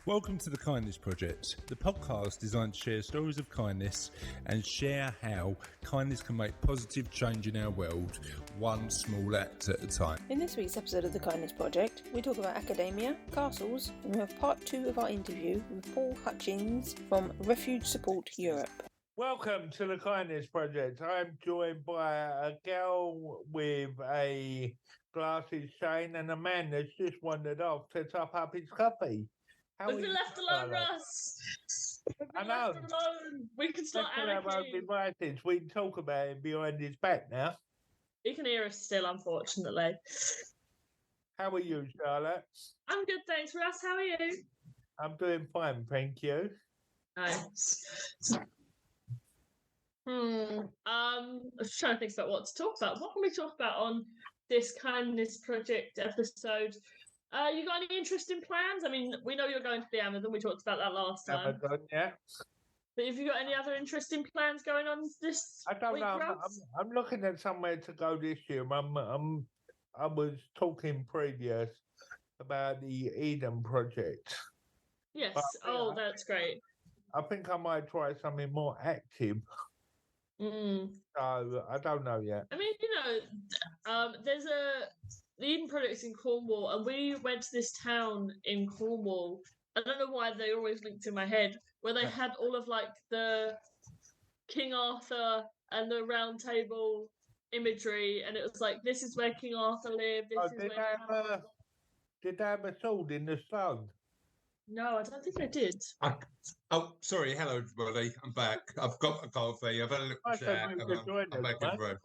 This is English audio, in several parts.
Welcome to the Kindness Project, the podcast designed to share stories of kindness and share how kindness can make positive change in our world, one small act at a time. In this week's episode of the Kindness Project, we talk about academia, castles, and we have part 2 of our interview with Paul Hutchings from Refugee Support Europe. Welcome to the Kindness Project. I'm joined by a girl with a glasses chain and a man that's just wandered off to top up his coffee. We've been left alone, Russ. I know. Left alone. We can start devices. We can talk about him behind his back now. He can hear us still, unfortunately. How are you, Charlotte? I'm good, thanks, Russ. How are you? I'm doing fine, thank you. Nice. I was trying to think about what to talk about. What can we talk about on this Kindness Project episode? You got any interesting plans? I mean, we know you're going to the Amazon. We talked about that last time. Amazon, yeah. But have you got any other interesting plans going on this I don't week, know. Russ? I'm looking at somewhere to go this year. I was talking previous about the Eden project. Yes. But, that's great. I think I might try something more active. So I don't know yet. I mean, there's the Eden Project's in Cornwall, and we went to this town in Cornwall. I don't know why they always linked in my head, where they had all of like the King Arthur and the Round Table imagery, and it was like, this is where King Arthur lived. Did they have a sword in the stone? No, I don't think they did. Sorry. Hello, everybody. I'm back. I've got a coffee. I've had a little chat. I'm back in the room.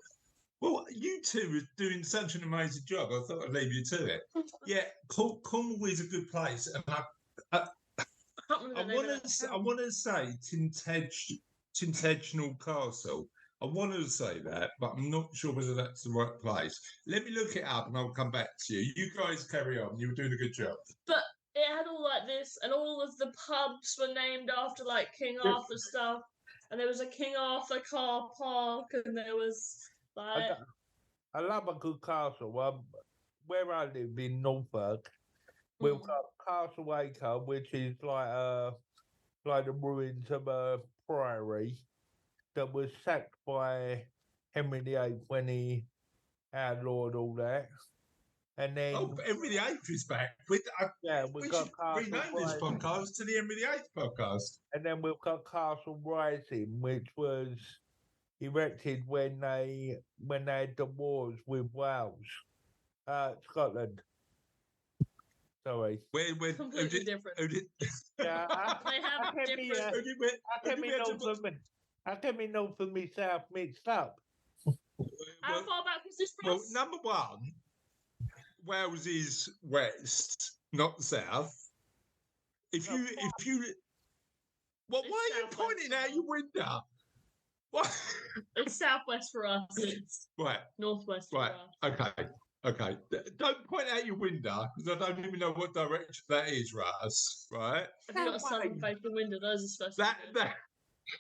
Well, you two are doing such an amazing job. I thought I'd leave you to it. Yeah, Cornwall is a good place, and I want to say Tintagel Castle. I want to say that, but I'm not sure whether that's the right place. Let me look it up, and I'll come back to you. You guys carry on. You were doing a good job. But it had all like this, and all of the pubs were named after like King Arthur stuff, and there was a King Arthur car park, and there was like. I love a good castle. Where I live in Norfolk, we've got Castle Acre, which is like the ruins of a priory that was sacked by Henry VIII when he outlawed all that. And then Henry VIII is back. We should rename this podcast to the Henry VIII podcast. And then we've got Castle Rising, which was erected when they had the wars with Wales, Scotland. Sorry, we're completely different. Yeah, they have different. How can we North and me South mixed up? How far back was this from us? Well, number one, Wales is west, not south. Why are you pointing out your window? What? It's southwest for us. It's right. Northwest for us. Okay. Don't point out your window, because I don't even know what direction that is, Russ. Right? Have you got a southern facing window? Those are supposed to be.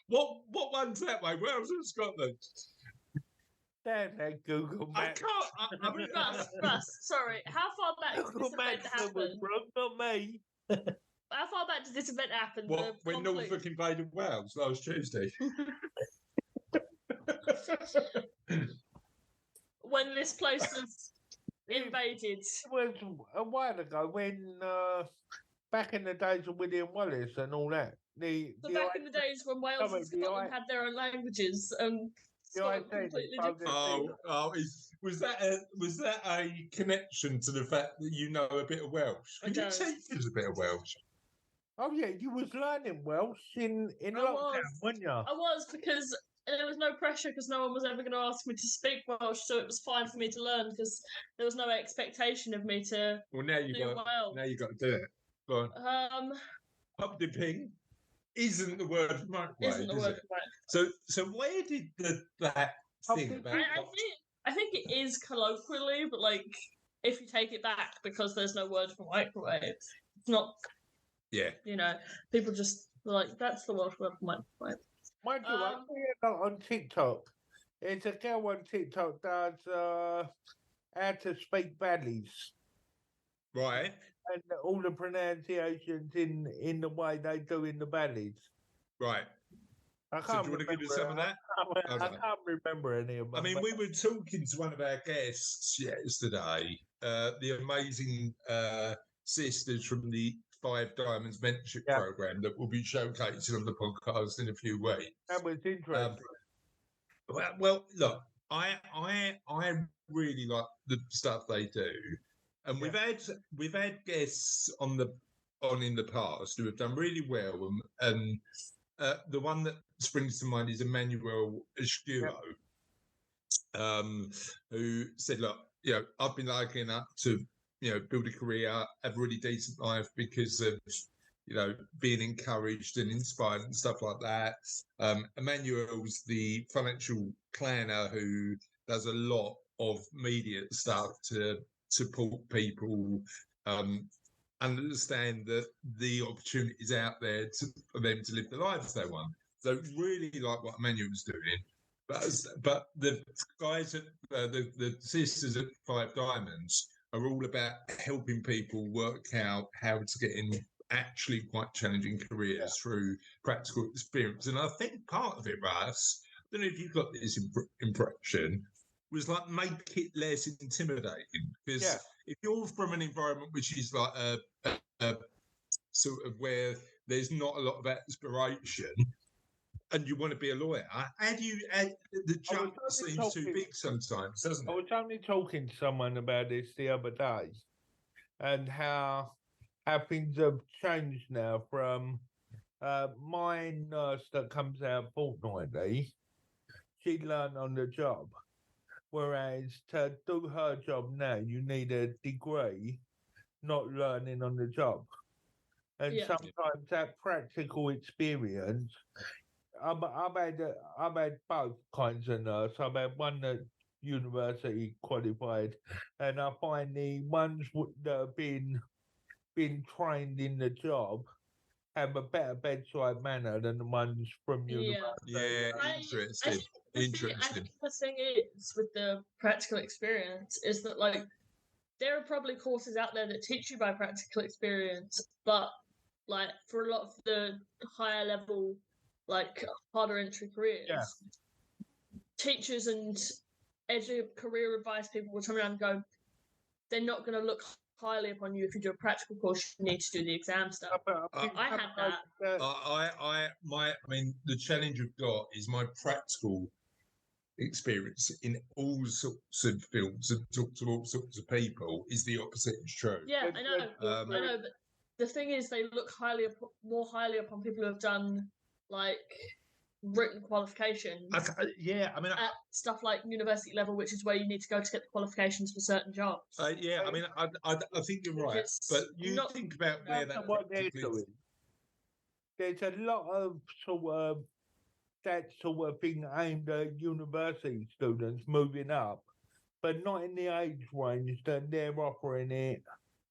What one's that way? Wales and Scotland? Damn that Google Maps. I can't. Russ, sorry. How far back did this event happen? Not me. How far back did this event happen? When Norfolk invaded Wales last Tuesday. When this place was invaded. It was a while ago when, back in the days of William Wallace and all that. Back in the days when Wales and Scotland had their own languages and Scotland completely different. Was that a connection to the fact that you know a bit of Welsh? Could you teach us a bit of Welsh? Oh yeah, you was learning Welsh in lockdown, weren't you? I was, because there was no pressure, because no one was ever going to ask me to speak Welsh, so it was fine for me to learn because there was no expectation of me to. Well, now you got to do it. Go on. Pub dipping isn't the word for microwave, is it? So where did that thing about? I think it is colloquially, but like if you take it back, because there's no word for microwave, it's not. Yeah. People just like, that's the Welsh word for microwave. Mind you, I see a lot on TikTok. There's a girl on TikTok does how to speak valleys. Right. and all the pronunciations in the way they do in the valleys. Right. I So can't do you want to give us remember. some of that? I can't remember any of them. I mean, we were talking to one of our guests yesterday, the amazing sisters from the Five Diamonds Mentorship Program that will be showcasing on the podcast in a few weeks. That was interesting. Well, look, I really like the stuff they do, and we've had guests on in the past who have done really well, and the one that springs to mind is Emmanuel Escudo, who said, "Look, I've been lucky enough to, build a career, have a really decent life because of, being encouraged and inspired and stuff like that." Emmanuel's the financial planner who does a lot of media stuff to support people, understand that the opportunities out there for them to live the lives they want. So really like what Emmanuel's doing. But the guys at the sisters at Five Diamonds are all about helping people work out how to get in actually quite challenging careers through practical experience. And I think part of it, Russ, I don't know if you got this impression, was like make it less intimidating. Because if you're from an environment which is like a sort of where there's not a lot of aspiration, and you want to be a lawyer, the jump seems too big sometimes, doesn't it? I was only talking to someone about this the other day, and how things have changed now from my nurse that comes out fortnightly. She learned on the job, whereas to do her job now, you need a degree, not learning on the job. And sometimes that practical experience. I've had both kinds of nurse. I've had one that university qualified, and I find the ones that have been trained in the job have a better bedside manner than the ones from university. Yeah, interesting. I think the thing is with the practical experience is that like there are probably courses out there that teach you by practical experience, but like for a lot of the higher level, like harder entry careers, teachers and career advice people will turn around and go, they're not going to look highly upon you if you do a practical course. You need to do the exam stuff. I had that. I mean, the challenge I've got is my practical experience in all sorts of fields and talk to all sorts of people is the opposite is true. Yeah, I know, but the thing is, they look more highly upon people who have done like written qualifications. At stuff like university level, which is where you need to go to get the qualifications for certain jobs. I think you're right, but you think about where what they're doing. There's a lot of that sort of thing aimed at university students moving up, but not in the age range that they're offering it.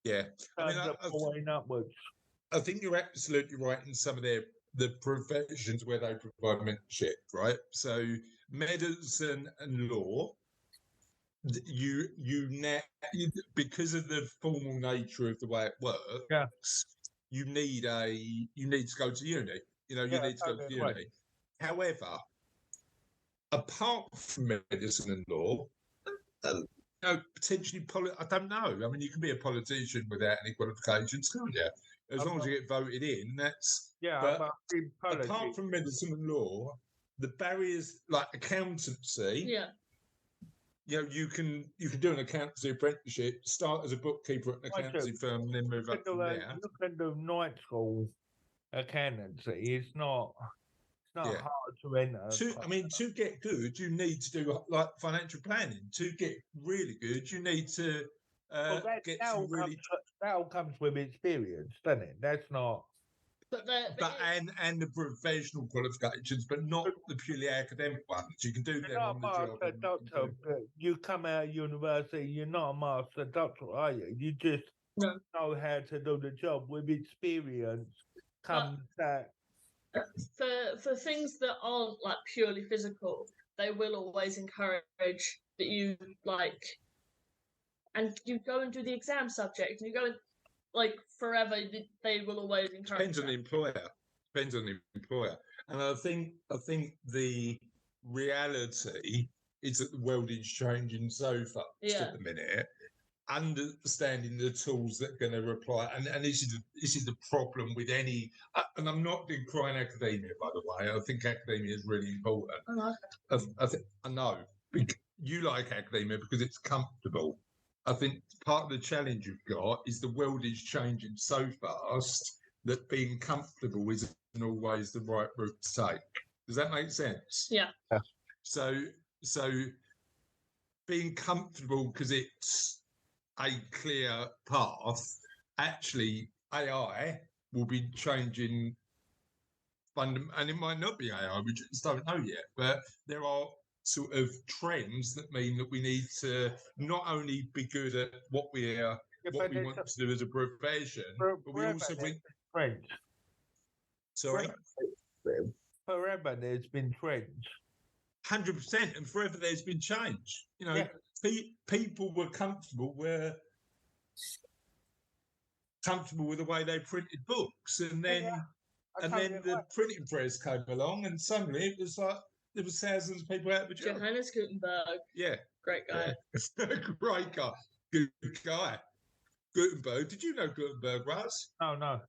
Yeah, upwards. I think you're absolutely right in some of the professions where they provide mentorship, right? So medicine and law, you because of the formal nature of the way it works, you need to go to uni. You need to go to uni. Right. However, apart from medicine and law, potentially I don't know. I mean, you can be a politician without any qualifications, can't you? As long as you get voted in, that's But apart from medicine and law, the barriers like accountancy. You can do an accountancy apprenticeship, start as a bookkeeper at an accountancy firm, and then move up from there. You can do night school accountancy. It's not hard to enter. To get good, you need to do like financial planning. To get really good, you need to get some really. That all comes with experience, doesn't it? That's not. And the professional qualifications, but not the purely academic ones. You can do them on the job. Doctor, you come out of university, you're not a master doctor, are you? You just know how to do the job. With experience comes that. For things that aren't like purely physical, they will always encourage that you like, and you go and do the exam subject, and you go and like forever. They will always encourage. Depends on the employer. And I think the reality is that the world is changing so fast at the minute. Understanding the tools that are going to apply, and this is the problem with any. And I'm not decrying academia, by the way. I think academia is really important. I know you like academia because it's comfortable. I think part of the challenge you've got is the world is changing so fast that being comfortable isn't always the right route to take. Does that make sense? Yeah. So being comfortable because it's a clear path, actually AI will be changing and it might not be AI, we just don't know yet, but there are sort of trends that mean that we need to not only be good at what we want to do as a profession, but we also trends. Sorry? Forever there's been trends. 100%, and forever there's been change. You know, people were comfortable with the way they printed books, and then the printing press came along, and suddenly it was like there was thousands of people out of a job. Johannes Gutenberg. Yeah, great guy. Yeah. Great guy, good guy. Gutenberg. Did you know Gutenberg, Russ? No.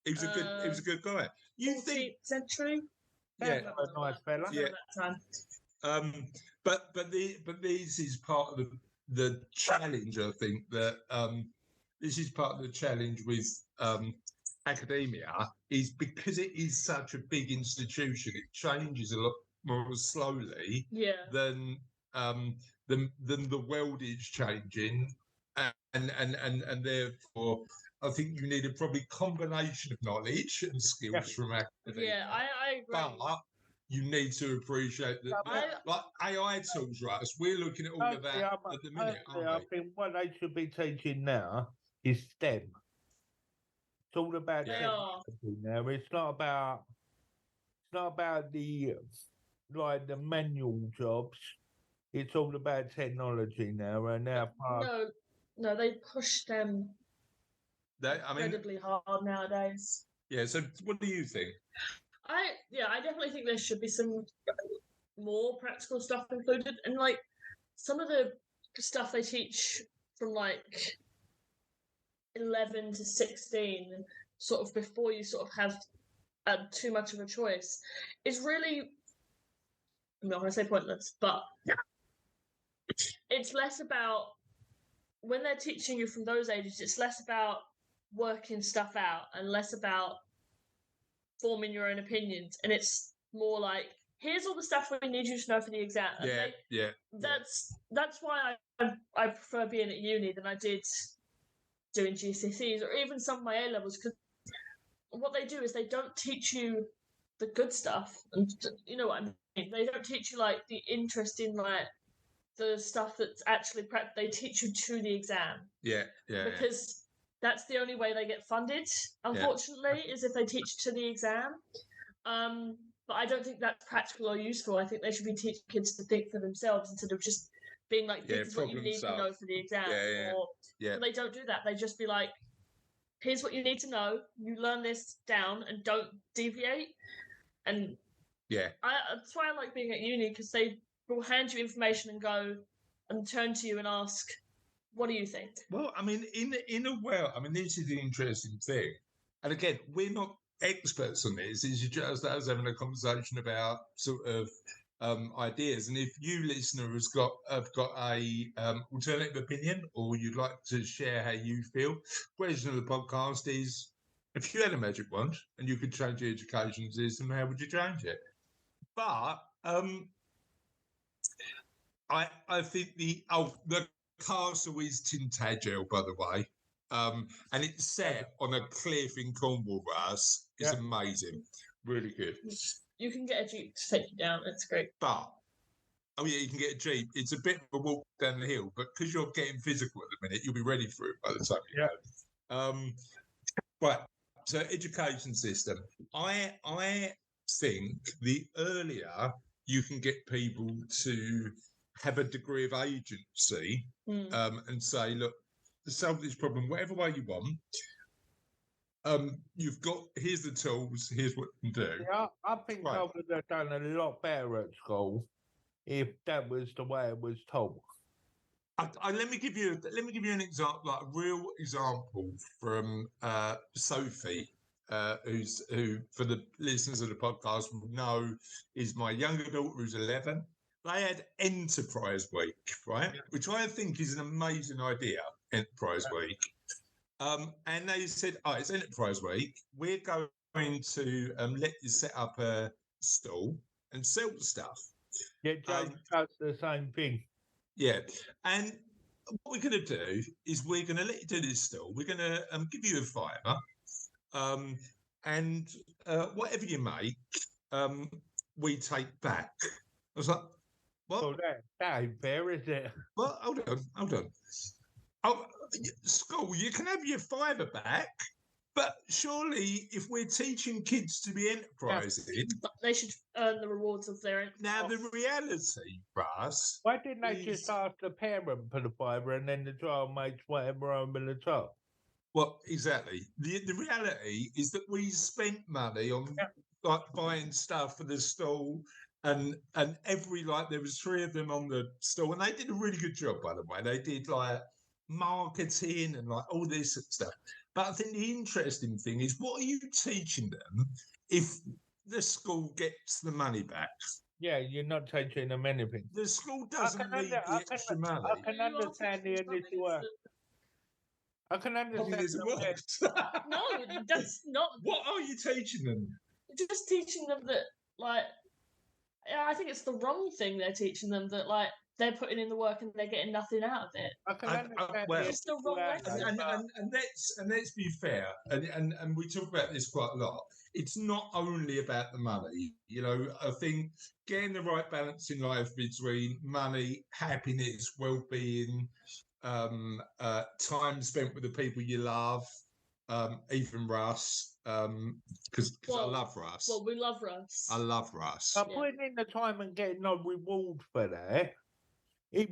He was a good guy. You 14th think century? Yeah, a nice fella. Yeah. That time. But this is part of the challenge. I think that this is part of the challenge with academia is because it is such a big institution. It changes a lot more slowly than the world is changing, and therefore I think you need a probably combination of knowledge and skills from academia. Yeah, I agree. But you need to appreciate that, like AI tools, right? We're looking at all of that at the minute, aren't we? I think what they should be teaching now is STEM. It's all about technology now. It's not about the manual jobs. It's all about technology now, and now. No, they push them incredibly hard nowadays. Yeah. So, what do you think? I definitely think there should be some more practical stuff included, and like some of the stuff they teach from like 11 to 16, sort of before you sort of have too much of a choice, is really, I'm not going to say pointless, but it's less about, when they're teaching you from those ages, it's less about working stuff out and less about forming your own opinions, and it's more like, here's all the stuff we need you to know for the exam. That's why I prefer being at uni than I did doing GCSEs or even some of my A levels, because what they do is they don't teach you the good stuff, and you know what I mean. They don't teach you like the interesting, like the stuff that's actually prep. They teach you to the exam. Because that's the only way they get funded, unfortunately, is if they teach to the exam. But I don't think that's practical or useful. I think they should be teaching kids to think for themselves instead of just being like, this is what you need to know for the exam. But they don't do that. They just be like, here's what you need to know. You learn this down and don't deviate. And that's why I like being at uni, because they will hand you information and go and turn to you and ask, what do you think? Well, I mean, in a way, I mean, this is the interesting thing. And again, we're not experts on this. It's just us having a conversation about sort of ideas. And if you listeners have got a alternative opinion, or you'd like to share how you feel, question of the podcast is, if you had a magic wand and you could change the education system, how would you change it? But I think the castle is Tintagel, by the way, and it's set on a cliff in Cornwall. Russ, it's amazing, really good. You can get a jeep to take you down. It's great. But you can get a jeep. It's a bit of a walk down the hill, but because you're getting physical at the minute, you'll be ready for it by the time you go. Right. So, education system. I think the earlier you can get people to have a degree of agency and say, look, solve this problem whatever way you want. You've got, here's the tools, here's what you can do. Yeah, I think I would have done a lot better at school if that was the way it was told. Let me give you an example, like a real example from Sophie, who for the listeners of the podcast will know is my younger daughter who's 11. They had Enterprise Week, right? Yeah. Which I think is an amazing idea, Enterprise Week. And they said, "Oh, it's Enterprise Week. We're going to let you set up a stall and sell stuff." Yeah, Jay does the same thing. Yeah, and what we're going to do is we're going to let you do this stall. We're going to give you a £5, and whatever you make, we take back. I was like, what? Well, that ain't fair, is it? Well, hold on. Oh, school, you can have your £5 back, but surely if we're teaching kids to be enterprising, they should earn the rewards of their enterprise. Now, the reality, Russ, why didn't they just ask the parent for the £5 and then the child makes whatever over the top? Well, exactly. The reality is that we spent money on like buying stuff for the stall, and every, like, there was 3 of them on the stall, and they did a really good job, by the way. They did like marketing and like all this stuff. But I think the interesting thing is, what are you teaching them if the school gets the money back? Yeah, you're not teaching them anything. The school doesn't need the extra money. I can understand the initial work. I can understand the work. No, that's not. What are you teaching them? Just teaching them that, like, I think it's the wrong thing they're teaching them, that, like, they're putting in the work and they're getting nothing out of it. I can understand. Well, it's the wrong lesson. And let's be fair, and we talk about this quite a lot. It's not only about the money. You know, I think getting the right balance in life between money, happiness, well-being, time spent with the people you love, even Russ, because I love Russ. Well, we love Russ. I love Russ. But putting in the time and getting no reward for that,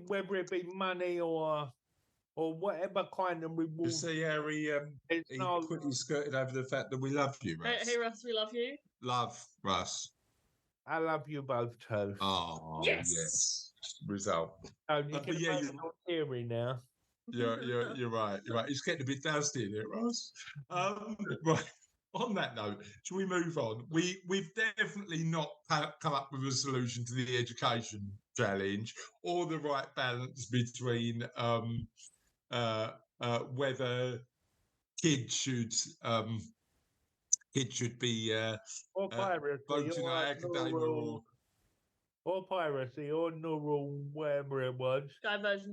whether it be money or whatever kind of reward. You see how he quickly skirted over the fact that we love you, Russ. Hey, Russ, we love you. Love, Russ. I love you both too. Oh, yes. Result. Oh, you can imagine your theory now. You're right. It's getting a bit dusty in it, Russ. Right. On that note, shall we move on? We've definitely not come up with a solution to the education challenge or the right balance between whether kids should be or piracy, voting on academia or piracy or neural, whatever it was.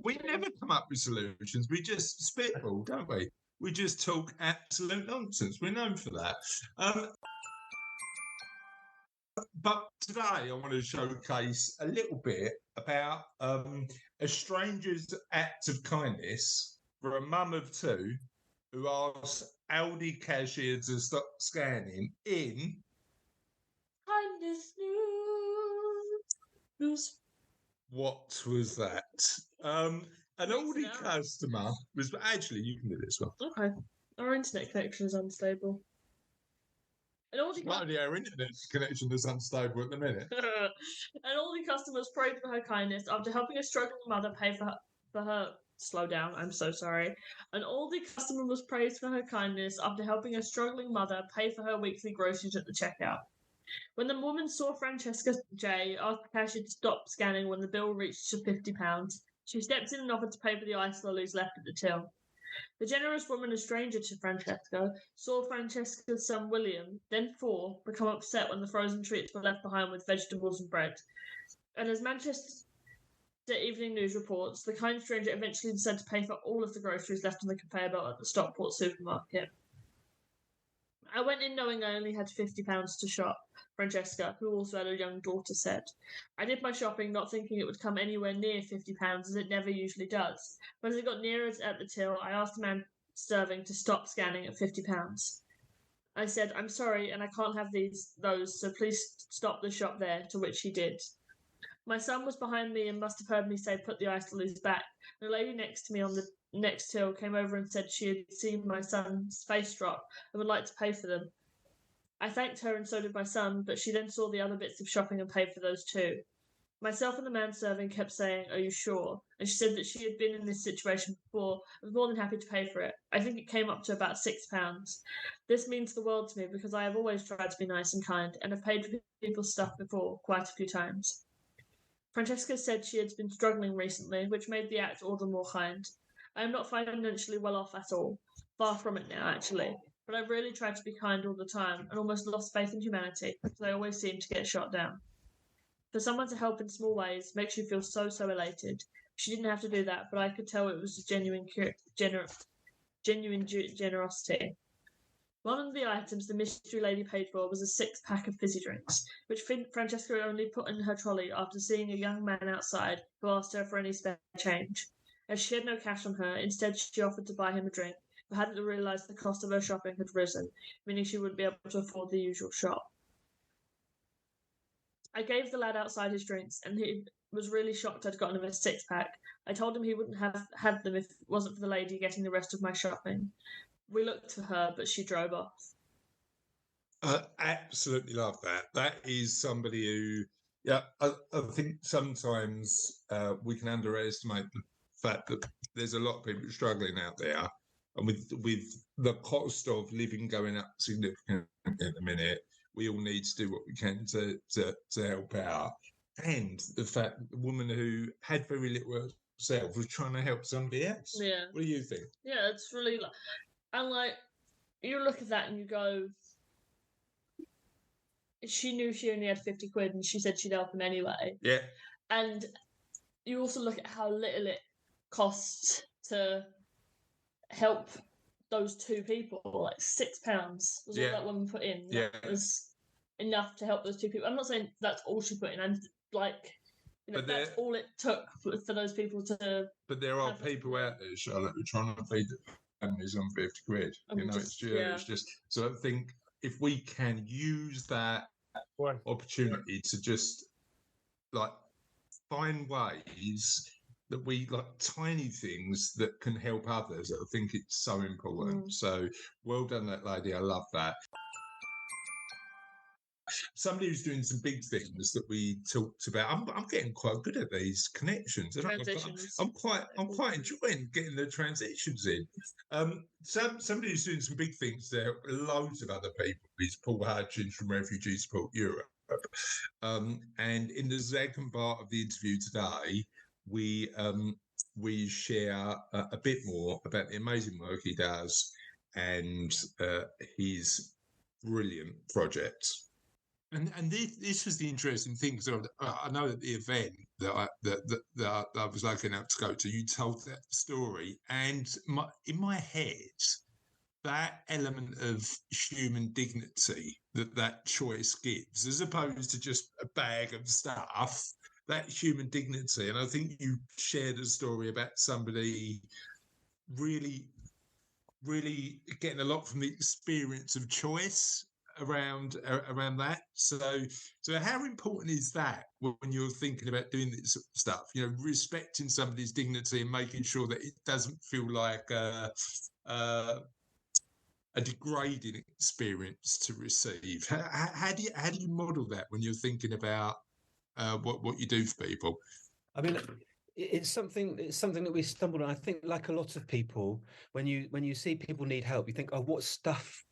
We never come up with solutions. We just spitball, don't we? We just talk absolute nonsense. We're known for that. But today I want to showcase a little bit about a stranger's act of kindness for a mum of 2 who asked Aldi cashier to stop scanning in Kindness news. What was that? An Aldi customer was actually, you can do this one. Okay. Our internet connection is unstable. An Aldi our internet connection is unstable at the minute. An Aldi customer was praised for her kindness after helping a struggling mother pay for her. Slow down. I'm so sorry. An Aldi customer was praised for her kindness after helping a struggling mother pay for her weekly groceries at the checkout. When the woman saw Francesca J. ask the cashier to stop scanning when the bill reached £50, she stepped in and offered to pay for the ice lollies left at the till. The generous woman, a stranger to Francesca, saw Francesca's son William, then 4, become upset when the frozen treats were left behind with vegetables and bread. And as Manchester Evening News reports, the kind stranger eventually decided to pay for all of the groceries left on the conveyor belt at the Stockport supermarket. I went in knowing I only had £50 to shop, Francesca, who also had a young daughter, said. I did my shopping not thinking it would come anywhere near £50, as it never usually does. But as it got nearer at the till, I asked the man serving to stop scanning at £50. I said, I'm sorry, and I can't have those, so please stop the shop there, to which he did. My son was behind me and must have heard me say, put the ice lollies back. The lady next to me on the next till came over and said she had seen my son's face drop and would like to pay for them. I thanked her and so did my son, but she then saw the other bits of shopping and paid for those too. Myself and the man serving kept saying, "Are you sure?" And she said that she had been in this situation before and was more than happy to pay for it. I think it came up to about £6. This means the world to me because I have always tried to be nice and kind and have paid for people's stuff before quite a few times. Francesca said she had been struggling recently, which made the act all the more kind. I am not financially well off at all. Far from it now, actually. But I've really tried to be kind all the time and almost lost faith in humanity because I always seem to get shot down. For someone to help in small ways makes you feel so elated. She didn't have to do that, but I could tell it was a genuine generosity. One of the items the mystery lady paid for was a 6-pack of fizzy drinks, which Francesca only put in her trolley after seeing a young man outside who asked her for any spare change. As she had no cash on her, instead she offered to buy him a drink, but hadn't realised the cost of her shopping had risen, meaning she wouldn't be able to afford the usual shop. I gave the lad outside his drinks, and he was really shocked I'd gotten him a 6-pack. I told him he wouldn't have had them if it wasn't for the lady getting the rest of my shopping. We looked for her, but she drove off. I absolutely love that. That is somebody who, I think sometimes we can underestimate the fact that there's a lot of people struggling out there, and with the cost of living going up significantly at the minute, we all need to do what we can to help out. And the fact that the woman who had very little herself was trying to help somebody else. Yeah. What do you think? Yeah, it's really and you look at that and you go, she knew she only had 50 quid and she said she'd help him anyway. Yeah. And you also look at how little it costs to help those two people. Like £6 was all that woman put in. That was enough to help those two people. I'm not saying that's all she put in. I'm that's all it took for those people to. But there are people out there, Charlotte, who are trying to feed their families on 50 quid. It's just. So I think if we can use that opportunity to just find ways that we tiny things that can help others, I think it's so important. So well done, that lady. I love that. Somebody who's doing some big things that we talked about. I'm getting quite good at these connections. I'm quite enjoying getting the transitions in. Somebody who's doing some big things there, loads of other people, is Paul Hutchings from Refugee Support Europe. And in the second part of the interview today, we share a bit more about the amazing work he does and his brilliant projects. And this was the interesting thing, because I know at the event that I was lucky enough to go to, you told that story, and in my head, that element of human dignity that choice gives, as opposed to just a bag of stuff, that human dignity. And I think you shared a story about somebody really, really getting a lot from the experience of choice around that. So how important is that when you're thinking about doing this sort of stuff? Respecting somebody's dignity and making sure that it doesn't feel like a degrading experience to receive. How do you model that when you're thinking about what you do for people? I mean, it's something that we stumbled on. I think, like a lot of people, when you see people need help, you think, oh, what stuff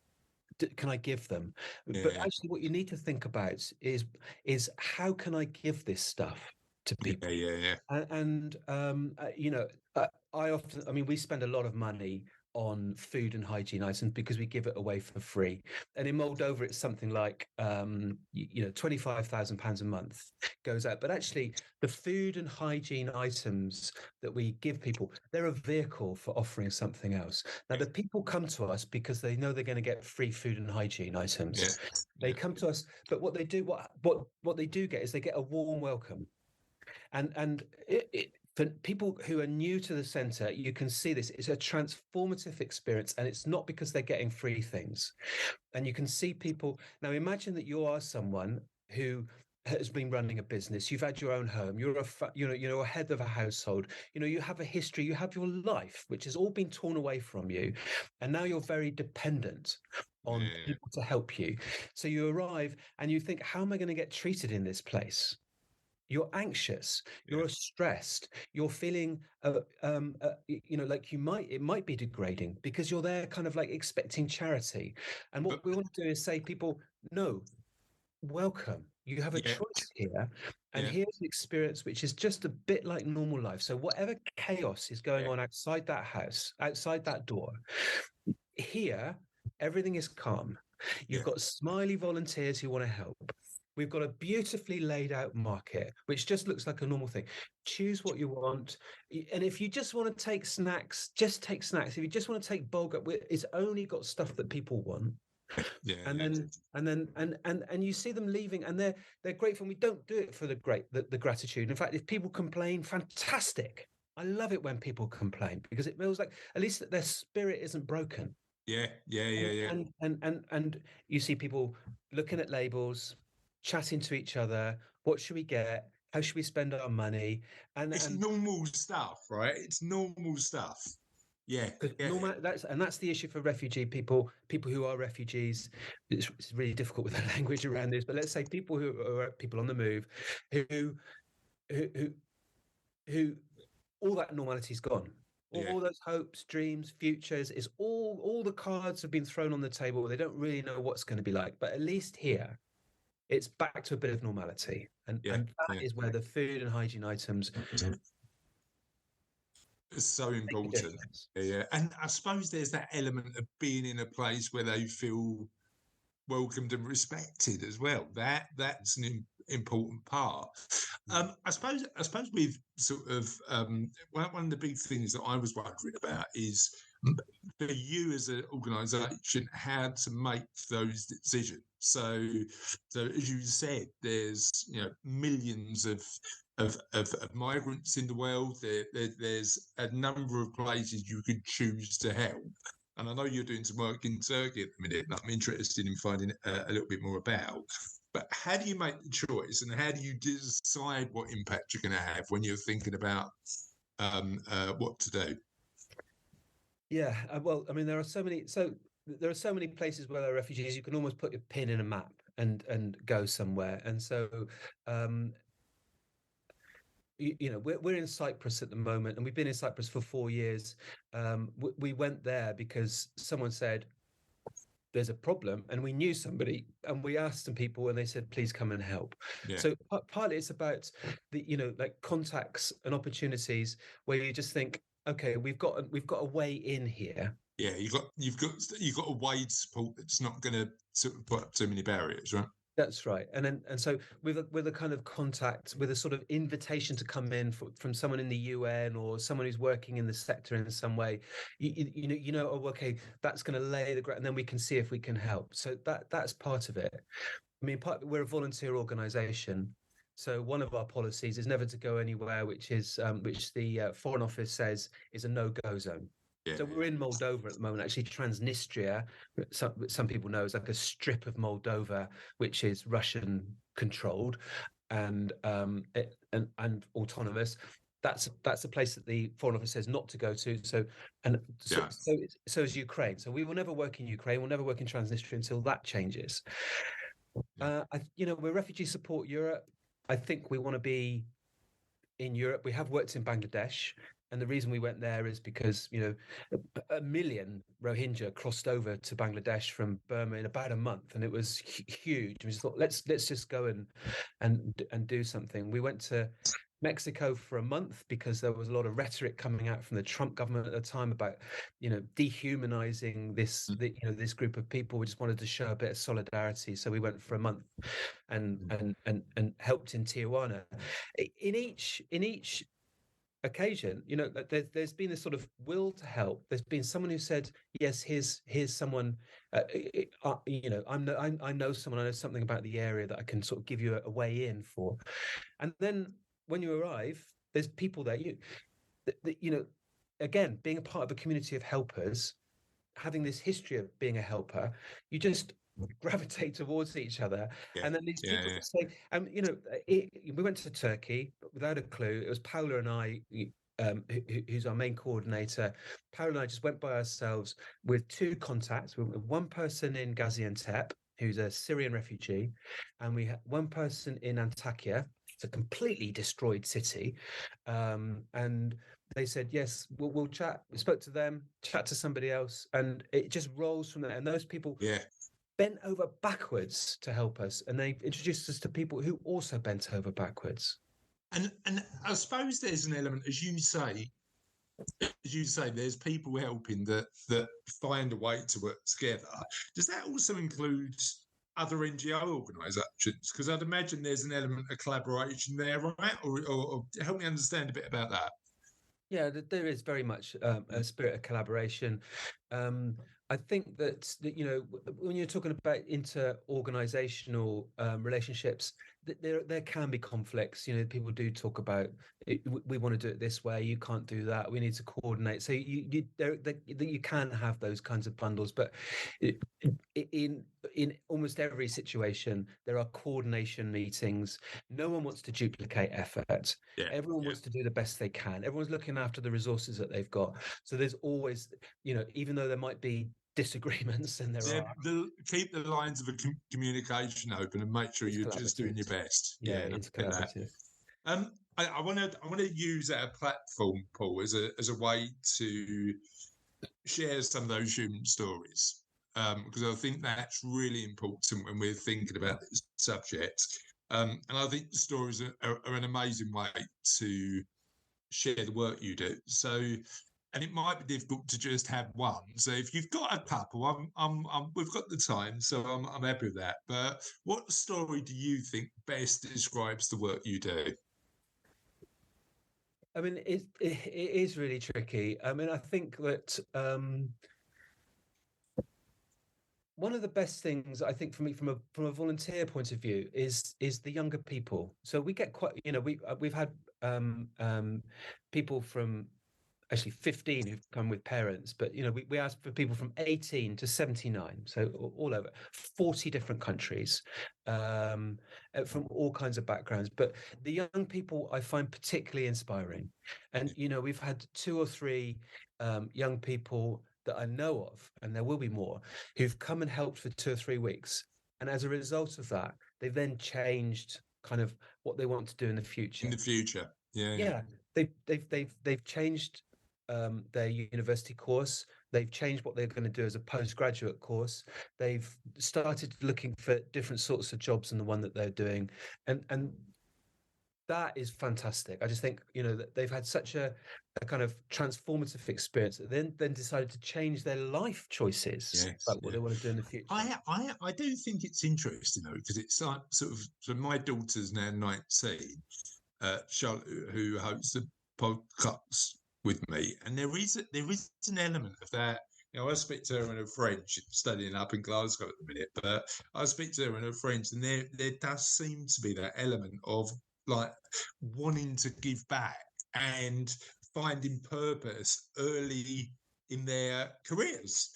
can I give them? Yeah. But actually, what you need to think about is how can I give this stuff to people? Yeah. And we spend a lot of money on food and hygiene items because we give it away for free. And in Moldova, it's something like £25,000 a month goes out. But actually, the food and hygiene items that we give people, they're a vehicle for offering something else. Now, the people come to us because they know they're going to get free food and hygiene items. Yeah. They come to us, but what they do, what they do get is they get a warm welcome. And for people who are new to the centre, you can see this. It's a transformative experience, and it's not because they're getting free things. And you can see people. Now, imagine that you are someone who has been running a business. You've had your own home. You're a head of a household. You have a history. You have your life, which has all been torn away from you, and now you're very dependent on people to help you. So you arrive and you think, how am I going to get treated in this place? You're anxious, you're stressed, you're feeling like it might be degrading because you're there kind of like expecting charity. And what we want to do is say, people, no, welcome, you have a choice here, and here's an experience which is just a bit like normal life. So whatever chaos is going on outside that house, outside that door, here everything is calm. You've got smiley volunteers who want to help. We've got a beautifully laid out market, which just looks like a normal thing. Choose what you want. And if you just want to take snacks, just take snacks. If you just want to take bulk up, it's only got stuff that people want. And you see them leaving, and they're grateful. And we don't do it for the gratitude. In fact, if people complain, fantastic. I love it when people complain because it feels like at least that their spirit isn't broken. And you see people looking at labels, chatting to each other. What should we get? How should we spend our money? And it's normal stuff, right? It's normal stuff. That's the issue for refugee people who are refugees. It's really difficult with the language around this, but let's say people who are people on the move, who all that normality's gone. All those hopes, dreams, futures, is all the cards have been thrown on the table. They don't really know what's going to be like, but at least here, it's back to a bit of normality, and that is where the food and hygiene items. It's so important. And I suppose there's that element of being in a place where they feel welcomed and respected as well. That's an important part. I suppose we've sort of one of the big things that I was wondering about is for you as an organisation how to make those decisions. So as you said, there's millions of migrants in the world. There's a number of places you could choose to help. And I know you're doing some work in Turkey at the minute, and I'm interested in finding a little bit more about. But how do you make the choice, and how do you decide what impact you're going to have when you're thinking about what to do? Yeah, well, I mean, there are so many places where there are refugees. You can almost put your pin in a map and go somewhere. And so, we're in Cyprus at the moment, and we've been in Cyprus for 4 years. We went there because someone said there's a problem, and we knew somebody, and we asked some people, and they said, please come and help. So partly it's about the contacts and opportunities where you just think, okay, we've got a way in here. You've got a wide support that's not going to sort of put up too many barriers, right? That's right. And so with a kind of contact, with a sort of invitation to come in from someone in the UN or someone who's working in the sector in some way, okay, that's going to lay the ground, and then we can see if we can help. So that's part of it. I mean, we're a volunteer organisation. So one of our policies is never to go anywhere which the Foreign Office says is a no-go zone. So we're in Moldova at the moment. Actually, Transnistria, some people know, is like a strip of Moldova which is Russian controlled and autonomous. That's a place that the Foreign Office says not to go to. So is Ukraine. So we will never work in Ukraine. We'll never work in Transnistria until that changes. We're Refugee Support Europe. I think we want to be in Europe. We have worked in Bangladesh. And the reason we went there is because, a million Rohingya crossed over to Bangladesh from Burma in about a month, and it was huge. We just thought, let's just go and do something. We went to Mexico for a month because there was a lot of rhetoric coming out from the Trump government at the time about, dehumanizing this group of people. We just wanted to show a bit of solidarity, so we went for a month and helped in Tijuana. In each occasion, there's been this sort of will to help. There's been someone who said, yes, here's someone, I know someone, I know something about the area that I can sort of give you a way in for. And then when you arrive, there's people there, again, being a part of a community of helpers, having this history of being a helper, you just gravitate towards each other. Yeah. And then these Yeah, people yeah. just say, we went to Turkey without a clue. It was Paula and I, who's our main coordinator. Paula and I just went by ourselves with 2 contacts. With one person in Gaziantep, who's a Syrian refugee, and we had one person in Antakya. It's a completely destroyed city, and they said yes, we'll chat. We spoke to them, chat to somebody else, and it just rolls from there. And those people bent over backwards to help us, and they introduced us to people who also bent over backwards. And I suppose there's an element, as you say, there's people helping that find a way to work together. Does that also include other NGO organisations? Because I'd imagine there's an element of collaboration there, right? Or help me understand a bit about that. Yeah, there is very much a spirit of collaboration. I think that when you're talking about inter-organizational relationships, there can be conflicts. People do talk about we want to do it this way, you can't do that. We need to coordinate. So you can have those kinds of bundles, but in almost every situation, there are coordination meetings. No one wants to duplicate effort. Yeah, everyone wants to do the best they can. Everyone's looking after the resources that they've got. So there's always, even though there might be disagreements, and keep the lines of communication open and make sure you're just doing your best. It's collaborative. I want to use our platform, Paul, as a way to share some of those human stories, because I think that's really important when we're thinking about this subject. And I think stories are an amazing way to share the work you do. So, and it might be difficult to just have one. So if you've got a couple, we've got the time, so I'm happy with that. But what story do you think best describes the work you do? I mean, it is really tricky. I mean, I think that one of the best things, I think, for me from a volunteer point of view is the younger people. So we get quite, we've had people from actually 15 who've come with parents, but we asked for people from 18 to 79, so all over 40 different countries, from all kinds of backgrounds. But the young people I find particularly inspiring, and we've had 2 or 3 young people that I know of, and there will be more, who've come and helped for 2 or 3 weeks, and as a result of that, they've then changed kind of what they want to do in the future. They've changed their university course. They've changed what they're going to do as a postgraduate course. They've started looking for different sorts of jobs than the one that they're doing, and that is fantastic. I just think that they've had such a kind of transformative experience that then decided to change their life choices about what they want to do in the future. I do think it's interesting though, because it's sort of, so my daughter's now 19, Charlotte, who hosts the podcast with me, and there is an element of that. I speak to her in her French. She's studying up in Glasgow at the minute, but I speak to her in her French, and there does seem to be that element of like wanting to give back and finding purpose early in their careers,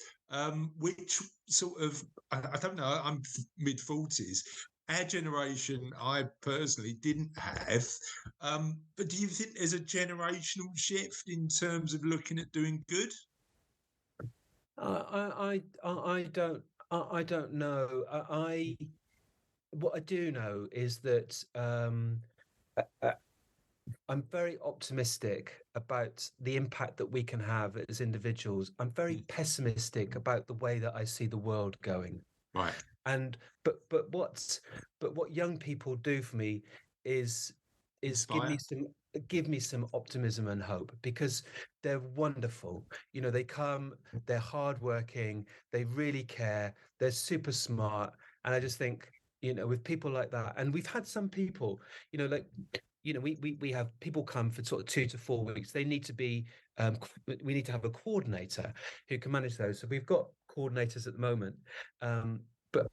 which sort of, I don't know, I'm mid-40s. Our generation, I personally didn't have. But do you think there's a generational shift in terms of looking at doing good? I don't know. What I do know is that I'm very optimistic about the impact that we can have as individuals. I'm very pessimistic about the way that I see the world going. Right. And but what young people do for me is give me some optimism and hope, because they're wonderful. They come, they're hardworking, they really care, they're super smart, and I just think with people like that, and we've had some people, we have people come for sort of 2 to 4 weeks. They need to be, we need to have a coordinator who can manage those. So we've got coordinators at the moment, but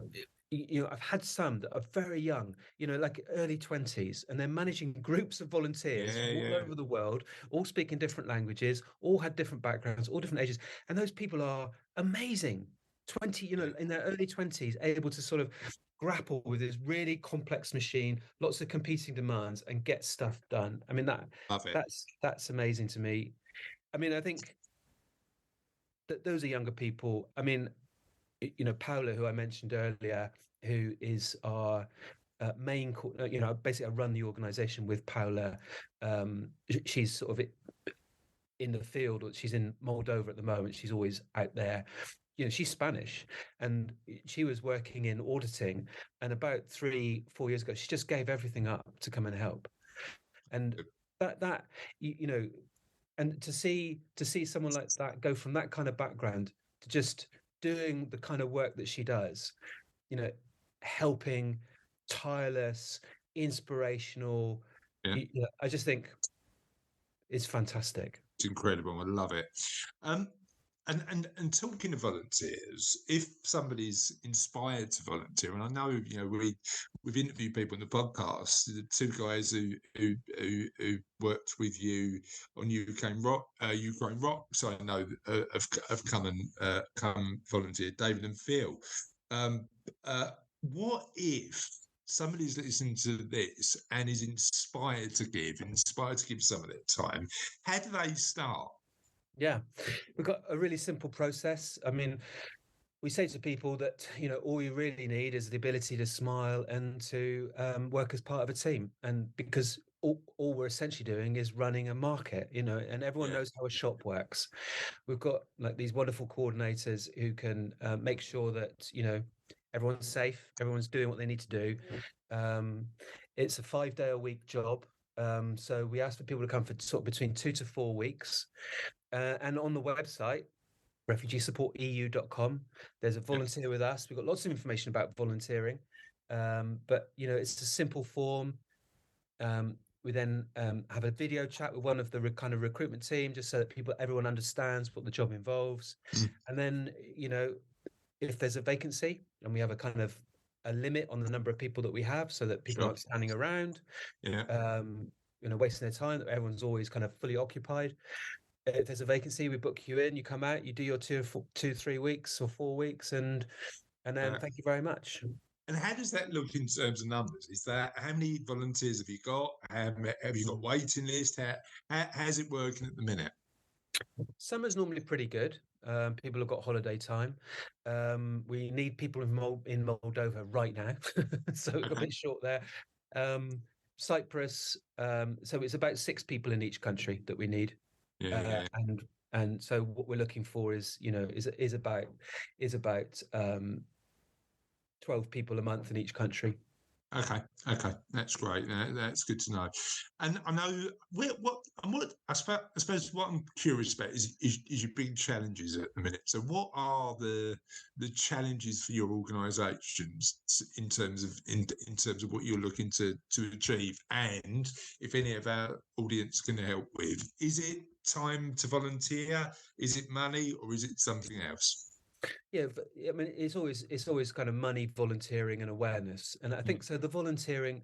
I've had some that are very young, like early 20s, and they're managing groups of volunteers from all over the world, all speaking different languages, all had different backgrounds, all different ages, and those people are amazing. 20, in their early 20s, able to sort of grapple with this really complex machine, lots of competing demands, and get stuff done. I mean, that's amazing to me. I mean, I think that those are younger people. I mean, Paula, who I mentioned earlier, who is our main, basically I run the organization with Paula. She's sort of in the field, or she's in Moldova at the moment. She's always out there. She's Spanish, and she was working in auditing, and about 3-4 years ago, she just gave everything up to come and help. And that and to see someone like that go from that kind of background to just doing the kind of work that she does, helping, tireless, inspirational. I just think it's fantastic. It's incredible. I love it. And talking of volunteers, if somebody's inspired to volunteer, and I know we've interviewed people on the podcast, the two guys who worked with you on Ukraine Rocks, I know have come volunteer, David and Phil. What if somebody's listening to this and is inspired to give some of their time? How do they start? Yeah, we've got a really simple process. I mean, we say to people that, all you really need is the ability to smile and to work as part of a team. And because all we're essentially doing is running a market, and everyone knows how a shop works. We've got like these wonderful coordinators who can make sure that, everyone's safe, everyone's doing what they need to do. It's a 5-day-a-week job. So we ask for people to come for sort of between 2 to 4 weeks. And on the website, refugeesupporteu.com, there's a volunteer with us. We've got lots of information about volunteering, but it's a simple form. We then have a video chat with one of the kind of recruitment team, just so that everyone understands what the job involves. And then if there's a vacancy, and we have a kind of a limit on the number of people that we have, so that people aren't standing around, wasting their time, that everyone's always kind of fully occupied. If there's a vacancy, we book you in, you come out, you do your 2-3 weeks or 4 weeks, and then thank you very much. And how does that look in terms of numbers? Is that, how many volunteers have you got? Have you got waiting list? How's it working at the minute? Summer's normally pretty good. People have got holiday time. We need people in Moldova right now, so we've got a bit short there. Cyprus, so it's about 6 people in each country that we need. And so what we're looking for is about 12 people a month in each country. Okay, that's great. That's good to know. And I know I suppose what I'm curious about is your big challenges at the minute. So what are the challenges for your organisations in terms of what you're looking to achieve? And if any of our audience can help with, is it time to volunteer? Is it money, or is it something else? Yeah, I mean, it's always kind of money, volunteering, and awareness. And I think so. The volunteering,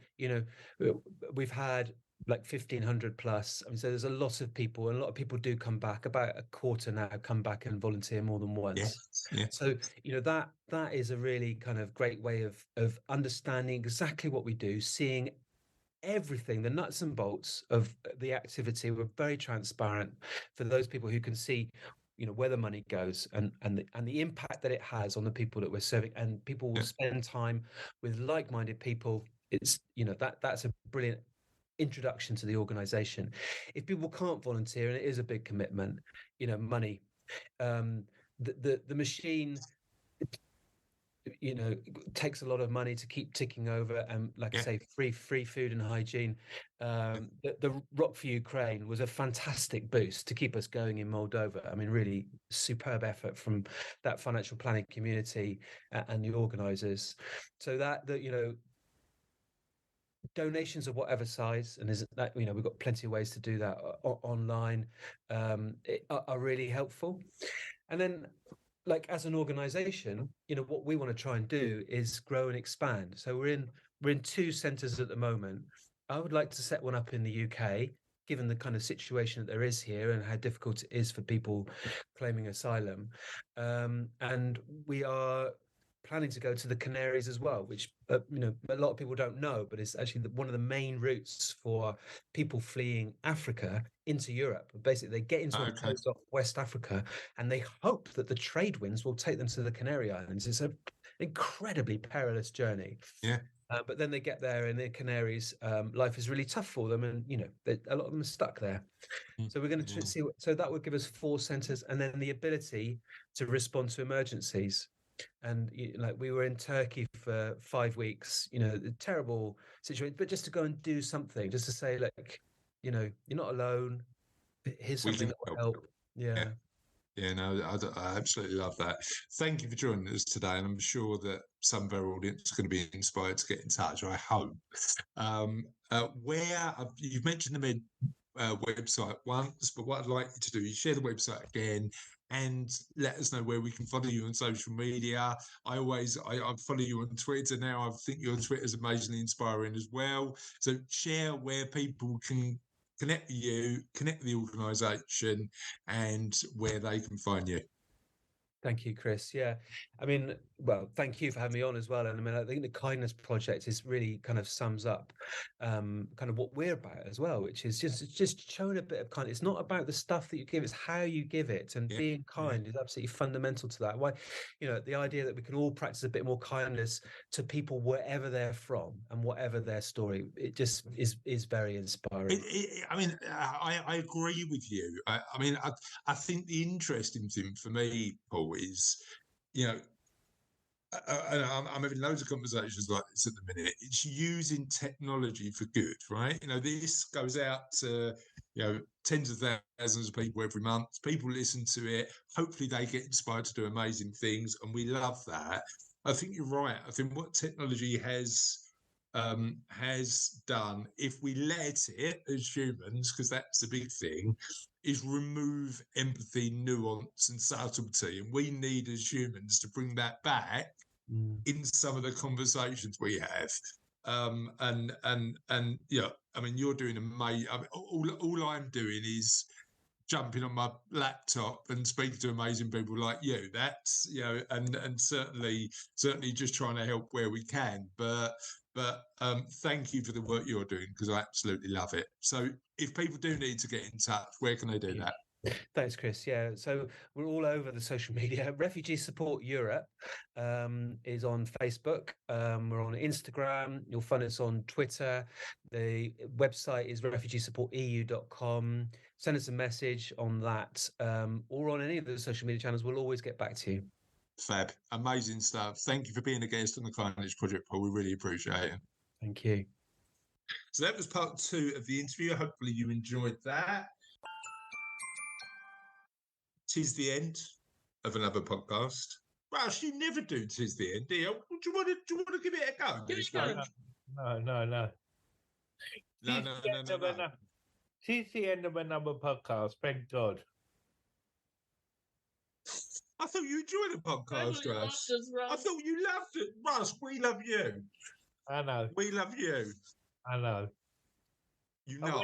we've had like 1,500 plus. I mean, so there's a lot of people, and a lot of people do come back. About a quarter now come back and volunteer more than once. Yeah. So that is a really kind of great way of understanding exactly what we do, seeing everything, the nuts and bolts of the activity. We're very transparent for those people who can see where the money goes and the impact that it has on the people that we're serving, and people will spend time with like-minded people. It's that's a brilliant introduction to the organization. If people can't volunteer, and it is a big commitment, money, the machine takes a lot of money to keep ticking over, and I say, free food and hygiene. The Rock for Ukraine was a fantastic boost to keep us going in Moldova. I mean, really superb effort from that financial planning community and the organisers. So that donations of whatever size, and is that we've got plenty of ways to do that online, are really helpful. And then, as an organization, what we want to try and do is grow and expand. So we're in 2 centres at the moment. I would like to set one up in the UK, given the kind of situation that there is here and how difficult it is for people claiming asylum. And we are planning to go to the Canaries as well, which a lot of people don't know, but it's actually one of the main routes for people fleeing Africa into Europe. Basically, they get into a boat off West Africa, and they hope that the trade winds will take them to the Canary Islands. It's an incredibly perilous journey. Yeah. But then they get there, and the Canaries, life is really tough for them, and a lot of them are stuck there. So we're going to see. So that would give us 4 centres, and then the ability to respond to emergencies. And like we were in Turkey for 5 weeks, a terrible situation, but just to go and do something, just to say, like, you're not alone. Here's something that will help. Yeah. Yeah, no, I absolutely love that. Thank you for joining us today, and I'm sure that some of our audience is going to be inspired to get in touch. I hope. You've mentioned the website once, but what I'd like you to do is share the website again and let us know where we can follow you on social media. I follow you on Twitter now. I think your Twitter is amazingly inspiring as well. So share where people can connect with you, connect with the organisation, and where they can find you. Thank you, Chris. Yeah, I mean, well, thank you for having me on as well. And I mean, I think the Kindness Project is really kind of sums up kind of what we're about as well, which is just showing a bit of kindness. It's not about the stuff that you give; it's how you give it, and being kind is absolutely fundamental to that. Why, the idea that we can all practice a bit more kindness to people wherever they're from and whatever their story, it just is very inspiring. I agree with you. I think the interesting thing for me, Paul, is, I'm having loads of conversations like this at the minute. It's using technology for good, right? This goes out to, tens of thousands of people every month. People listen to it. Hopefully they get inspired to do amazing things. And we love that. I think you're right. I think what technology has done, if we let it as humans, because that's a big thing, is remove empathy, nuance, and subtlety. And we need as humans to bring that back in some of the conversations we have. You're doing amazing. All I'm doing is jumping on my laptop and speaking to amazing people like you. That's and certainly just trying to help where we can. But thank you for the work you're doing, because I absolutely love it. So if people do need to get in touch, where can they do that? Thanks, Chris. Yeah, so we're all over the social media. Refugee Support Europe is on Facebook. We're on Instagram. You'll find us on Twitter. The website is refugeesupporteu.com. Send us a message on that, or on any of the social media channels. We'll always get back to you. Fab. Amazing stuff. Thank you for being a guest on the Kindness Project, Paul. We really appreciate it. Thank you. So that was part 2 of the interview. Hopefully you enjoyed that. 'Tis the end of another podcast. Rush, you never do 'tis the end, do you? Do you want to give it a go? Give it a go. No. No. 'Tis the end of another podcast. Thank God. I thought you enjoyed the podcast, Russ. I thought you loved it. Russ, we love you. I know. We love you. I know. You know.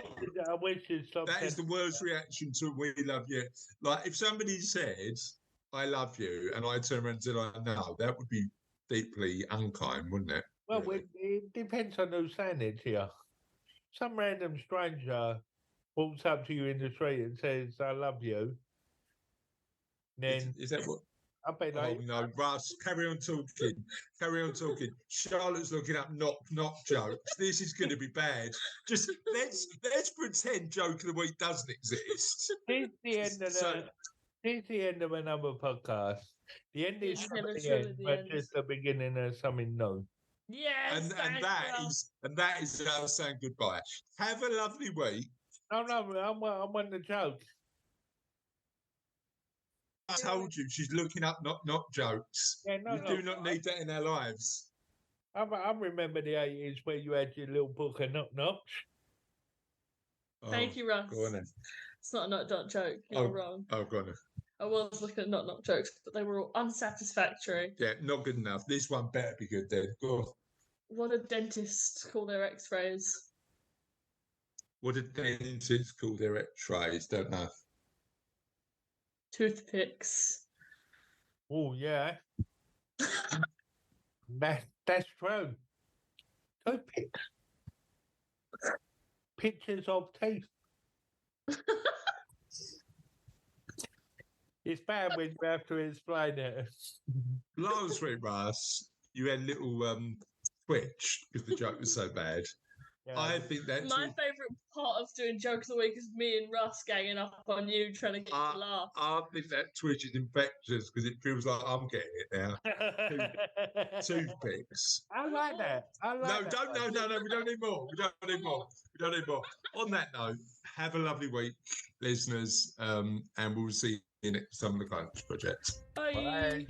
I wish you'd stop. That is the worst reaction to "we love you." Like if somebody said "I love you" and I turn around and said "I know," that would be deeply unkind, wouldn't it? Well, really? It depends on who's saying it to you. Some random stranger walks up to you in the street and says "I love you." Then is that what? I'll be like, "Oh no, Russ, carry on talking. Carry on talking." Charlotte's looking up knock jokes. This is going to be bad. Just let's pretend joke of the week doesn't exist. It's the end of another podcast. The end is not the end, but just the beginning of something new. Yes, and that is us saying goodbye. Have a lovely week. No, I'm on the joke. I told you she's looking up knock jokes. Yeah, we do not need that in our lives. I remember the 80s where you had your little book of knocks. Thank you, Russ. Go on then. It's not a knock joke. You're wrong. Oh, go on then. I was looking at knock jokes, but they were all unsatisfactory. Yeah, not good enough. This one better be good then. Go on. What do dentists call their x-rays? What did dentists call their X-rays? Don't know. Toothpicks. Oh yeah, that's true. Toothpicks, pictures of teeth. It's bad when you have to explain it. Last week, Russ, you had a little twitch because the joke was so bad. Yeah. I think that's My favourite part of doing Joke of the Week is me and Russ ganging up on you trying to get you to laugh. I think that twitch is infectious because it feels like I'm getting it now. Toothpicks. I like that. No, we don't need more. We don't need more. On that note, have a lovely week, listeners, and we'll see you in some of the Kindness Project. Bye. Bye.